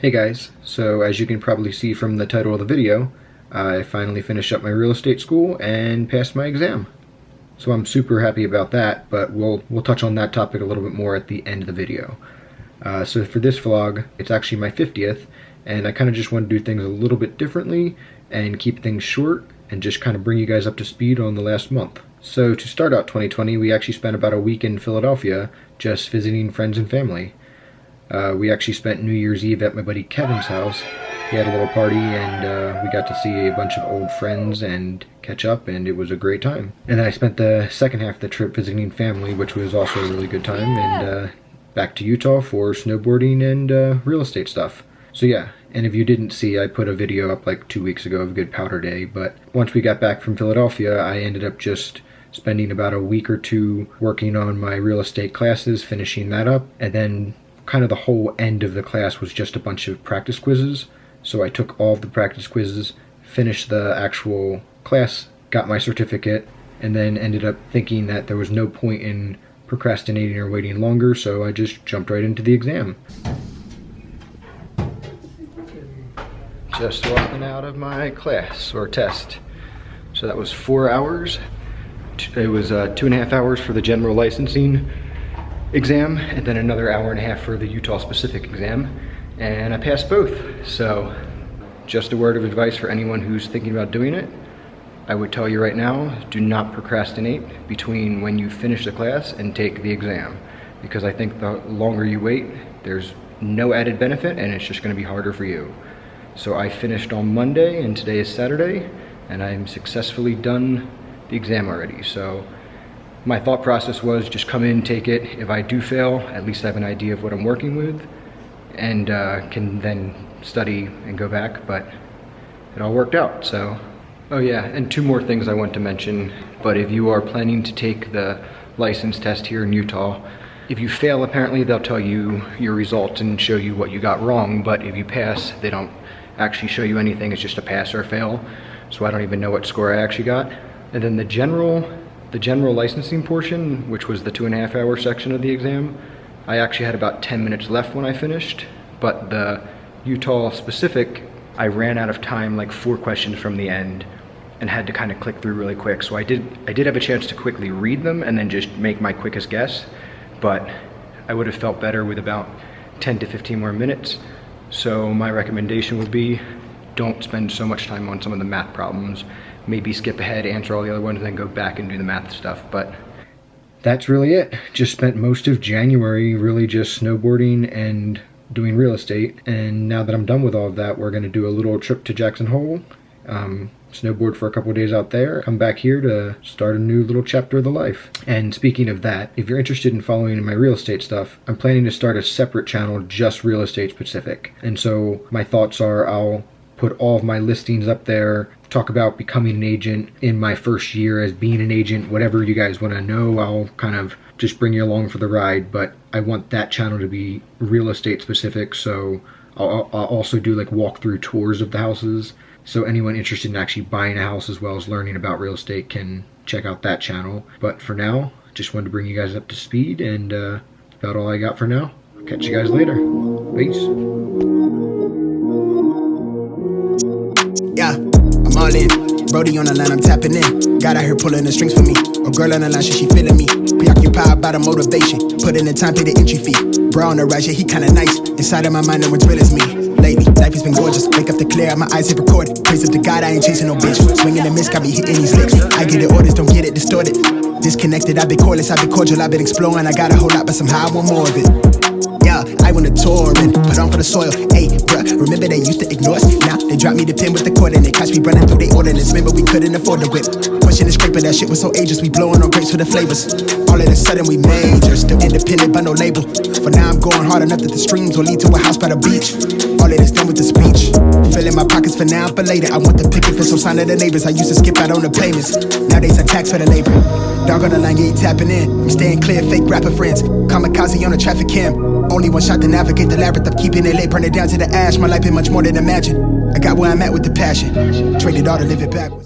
Hey guys, so as you can probably see from the title of the video, I finally finished up my real estate school and passed my exam. So I'm super happy about that, but we'll touch on that topic a little bit more at the end of the video. So for this vlog, it's actually my 50th, and I kind of just want to do things a little bit differently and keep things short and just kind of bring you guys up to speed on the last month. So to start out 2020, we actually spent about a week in Philadelphia just visiting friends and family. We actually spent New Year's Eve at my buddy Kevin's house. He had a little party and we got to see a bunch of old friends and catch up, and it was a great time. And then I spent the second half of the trip visiting family, which was also a really good time, and back to Utah for snowboarding and real estate stuff. So yeah, and if you didn't see, I put a video up like 2 weeks ago of a good powder day, but once we got back from Philadelphia, I ended up just spending about a week or two working on my real estate classes, finishing that up, and then kind of the whole end of the class was just a bunch of practice quizzes. So I took all of the practice quizzes, finished the actual class, got my certificate, and then ended up thinking that there was no point in procrastinating or waiting longer, so I just jumped right into the exam. Just walking out of my class or test. So that was 4 hours. It was 2.5 hours for the general licensing exam, and then another hour and a half for the Utah specific exam, and I passed both. So just a word of advice for anyone who's thinking about doing it. I would tell you right now, do not procrastinate between when you finish the class and take the exam, because I think the longer you wait, there's no added benefit and it's just going to be harder for you. So I finished on Monday and today is Saturday, and I'm successfully done the exam already. So my thought process was just come in, take it. If I do fail, at least I have an idea of what I'm working with and can then study and go back, but it all worked out. So, oh yeah, and 2 more things I want to mention. But if you are planning to take the license test here in Utah, if you fail, apparently they'll tell you your results and show you what you got wrong, but if you pass, they don't actually show you anything. It's just a pass or a fail. So I don't even know what score I actually got. And then the general licensing portion, which was the 2.5 hour section of the exam, I actually had about 10 minutes left when I finished, but the Utah specific, I ran out of time like 4 questions from the end and had to kind of click through really quick. So I did have a chance to quickly read them and then just make my quickest guess, but I would have felt better with about 10 to 15 more minutes. So my recommendation would be, don't spend so much time on some of the math problems. Maybe skip ahead, answer all the other ones, and then go back and do the math stuff. But that's really it. Just spent most of January really just snowboarding and doing real estate. And now that I'm done with all of that, we're going to do a little trip to Jackson Hole, snowboard for a couple of days out there, come back here to start a new little chapter of the life. And speaking of that, if you're interested in following my real estate stuff, I'm planning to start a separate channel just real estate specific. And so my thoughts are, I'll put all of my listings up there, talk about becoming an agent in my first year as being an agent, whatever you guys want to know. I'll kind of just bring you along for the ride, but I want that channel to be real estate specific, so I'll also do like walkthrough tours of the houses, so anyone interested in actually buying a house as well as learning about real estate can check out that channel. But for now, just wanted to bring you guys up to speed, and that's about all I got for now. Catch you guys later. Peace. Yeah, I'm all in. Brody on the line, I'm tapping in. God out here pulling the strings for me. A girl on the line, she feeling me. Preoccupied by the motivation. Put in the time, pay the entry fee. Bro on the rise, yeah, he kinda nice. Inside of my mind, no one's real as me. Lately, life has been gorgeous. Wake up to clear, my eyes hit recorded. Praise up to God, I ain't chasing no bitch. Swinging the miss, got me hitting these licks. I get the orders, don't get it distorted. Disconnected, I've been cordless, I've been cordial, I've been exploring. I got a whole lot, but somehow I want more of it. Yeah, I went to tour and put on for the soil. Hey, bruh, remember they used to ignore us? Now they dropped me the pin with the cord and they catch me running through they ordinance. Remember we couldn't afford the whip. Pushing the scraper, that shit was so ageless. We blowing on grapes for the flavors. All of a sudden we major, still independent but no label. For now I'm going hard enough that the streams will lead to a house by the beach. All of this done with the speech. Filling my pockets for now, for later. I want the picket for some sign of the neighbors. I used to skip out on the payments. Nowadays I tax for the labor. Dog on the line, yeah, he tapping in. I'm staying clear, fake rapper friends. Kamikaze on the traffic cam. Only one shot to navigate the labyrinth. I'm keeping it late, burn it down to the ash. My life ain't much more than imagine. I got where I'm at with the passion. Traded all to live it backwards.